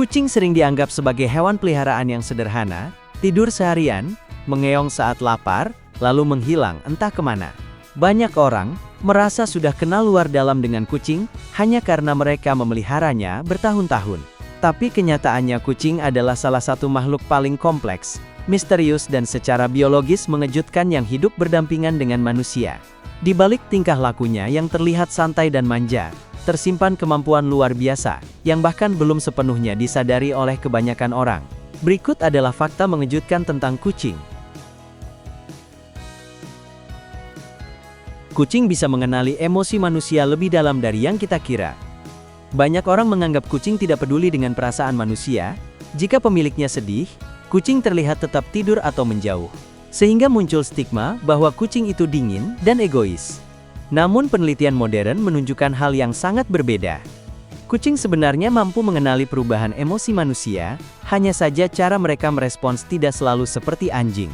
Kucing sering dianggap sebagai hewan peliharaan yang sederhana, tidur seharian, mengeong saat lapar, lalu menghilang entah kemana. Banyak orang merasa sudah kenal luar dalam dengan kucing, hanya karena mereka memeliharanya bertahun-tahun. Tapi kenyataannya kucing adalah salah satu makhluk paling kompleks, misterius dan secara biologis mengejutkan yang hidup berdampingan dengan manusia. Di balik tingkah lakunya yang terlihat santai dan manja, tersimpan kemampuan luar biasa, yang bahkan belum sepenuhnya disadari oleh kebanyakan orang. Berikut adalah fakta mengejutkan tentang kucing. Kucing bisa mengenali emosi manusia lebih dalam dari yang kita kira. Banyak orang menganggap kucing tidak peduli dengan perasaan manusia. Jika pemiliknya sedih, kucing terlihat tetap tidur atau menjauh. Sehingga muncul stigma bahwa kucing itu dingin dan egois. Namun penelitian modern menunjukkan hal yang sangat berbeda. Kucing sebenarnya mampu mengenali perubahan emosi manusia, hanya saja cara mereka merespons tidak selalu seperti anjing.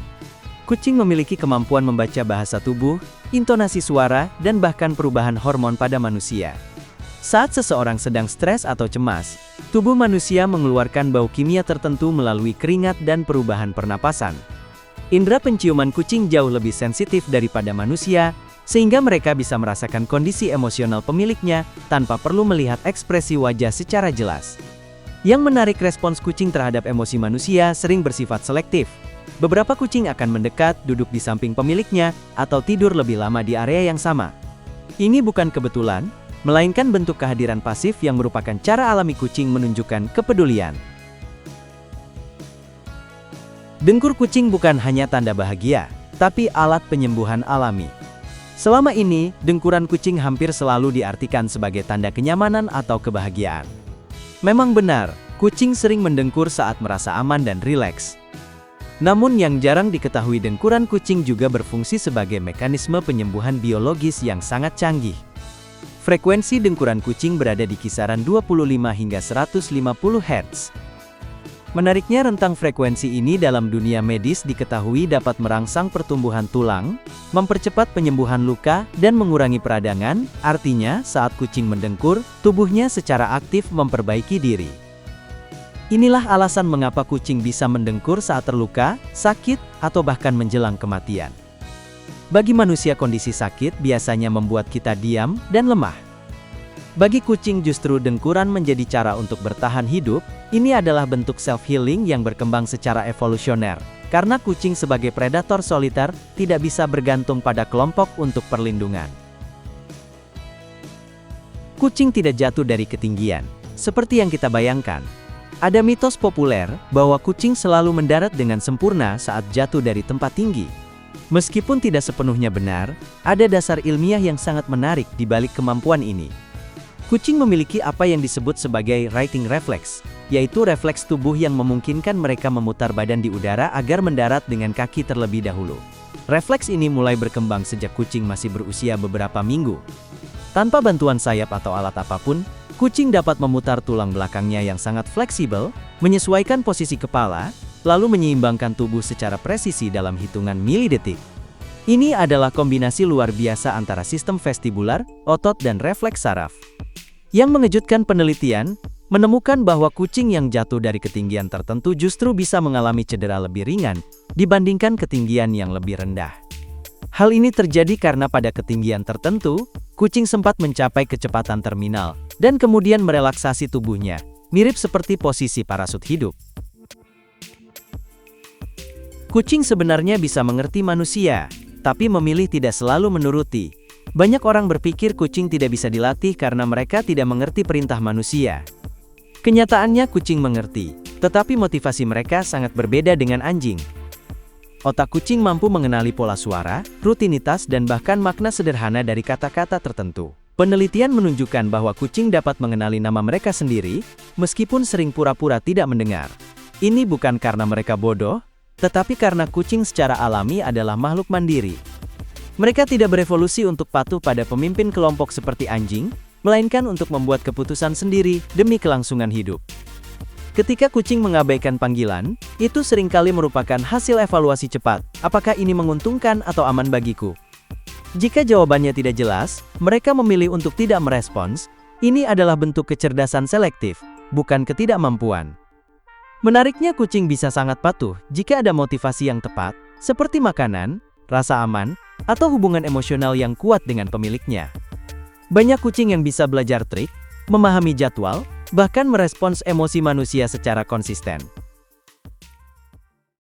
Kucing memiliki kemampuan membaca bahasa tubuh, intonasi suara, dan bahkan perubahan hormon pada manusia. Saat seseorang sedang stres atau cemas, tubuh manusia mengeluarkan bau kimia tertentu melalui keringat dan perubahan pernapasan. Indera penciuman kucing jauh lebih sensitif daripada manusia, sehingga mereka bisa merasakan kondisi emosional pemiliknya tanpa perlu melihat ekspresi wajah secara jelas. Yang menarik, respons kucing terhadap emosi manusia sering bersifat selektif. Beberapa kucing akan mendekat, duduk di samping pemiliknya, atau tidur lebih lama di area yang sama. Ini bukan kebetulan, melainkan bentuk kehadiran pasif yang merupakan cara alami kucing menunjukkan kepedulian. Dengkur kucing bukan hanya tanda bahagia, tapi alat penyembuhan alami. Selama ini, dengkuran kucing hampir selalu diartikan sebagai tanda kenyamanan atau kebahagiaan. Memang benar, kucing sering mendengkur saat merasa aman dan rileks. Namun yang jarang diketahui, dengkuran kucing juga berfungsi sebagai mekanisme penyembuhan biologis yang sangat canggih. Frekuensi dengkuran kucing berada di kisaran 25 hingga 150 Hz. Menariknya, rentang frekuensi ini dalam dunia medis diketahui dapat merangsang pertumbuhan tulang, mempercepat penyembuhan luka, dan mengurangi peradangan. Artinya, saat kucing mendengkur, tubuhnya secara aktif memperbaiki diri. Inilah alasan mengapa kucing bisa mendengkur saat terluka, sakit, atau bahkan menjelang kematian. Bagi manusia, kondisi sakit biasanya membuat kita diam dan lemah. Bagi kucing justru dengkuran menjadi cara untuk bertahan hidup. Ini adalah bentuk self-healing yang berkembang secara evolusioner. Karena kucing sebagai predator soliter, tidak bisa bergantung pada kelompok untuk perlindungan. Kucing tidak jatuh dari ketinggian, seperti yang kita bayangkan. Ada mitos populer bahwa kucing selalu mendarat dengan sempurna saat jatuh dari tempat tinggi. Meskipun tidak sepenuhnya benar, ada dasar ilmiah yang sangat menarik di balik kemampuan ini. Kucing memiliki apa yang disebut sebagai righting reflex, yaitu refleks tubuh yang memungkinkan mereka memutar badan di udara agar mendarat dengan kaki terlebih dahulu. Refleks ini mulai berkembang sejak kucing masih berusia beberapa minggu. Tanpa bantuan sayap atau alat apapun, kucing dapat memutar tulang belakangnya yang sangat fleksibel, menyesuaikan posisi kepala, lalu menyeimbangkan tubuh secara presisi dalam hitungan milidetik. Ini adalah kombinasi luar biasa antara sistem vestibular, otot, dan refleks saraf. Yang mengejutkan, penelitian menemukan bahwa kucing yang jatuh dari ketinggian tertentu justru bisa mengalami cedera lebih ringan dibandingkan ketinggian yang lebih rendah. Hal ini terjadi karena pada ketinggian tertentu, kucing sempat mencapai kecepatan terminal, dan kemudian merelaksasi tubuhnya, mirip seperti posisi parasut hidup. Kucing sebenarnya bisa mengerti manusia, tapi memilih tidak selalu menuruti. Banyak orang berpikir kucing tidak bisa dilatih karena mereka tidak mengerti perintah manusia. Kenyataannya kucing mengerti, tetapi motivasi mereka sangat berbeda dengan anjing. Otak kucing mampu mengenali pola suara, rutinitas, dan bahkan makna sederhana dari kata-kata tertentu. Penelitian menunjukkan bahwa kucing dapat mengenali nama mereka sendiri, meskipun sering pura-pura tidak mendengar. Ini bukan karena mereka bodoh, tetapi karena kucing secara alami adalah makhluk mandiri. Mereka tidak berevolusi untuk patuh pada pemimpin kelompok seperti anjing, melainkan untuk membuat keputusan sendiri demi kelangsungan hidup. Ketika kucing mengabaikan panggilan, itu seringkali merupakan hasil evaluasi cepat. Apakah ini menguntungkan atau aman bagiku? Jika jawabannya tidak jelas, mereka memilih untuk tidak merespons. Ini adalah bentuk kecerdasan selektif. bukan ketidakmampuan. Menariknya, kucing bisa sangat patuh jika ada motivasi yang tepat, seperti makanan, rasa aman, atau hubungan emosional yang kuat dengan pemiliknya. Banyak kucing yang bisa belajar trik, memahami jadwal, bahkan merespons emosi manusia secara konsisten.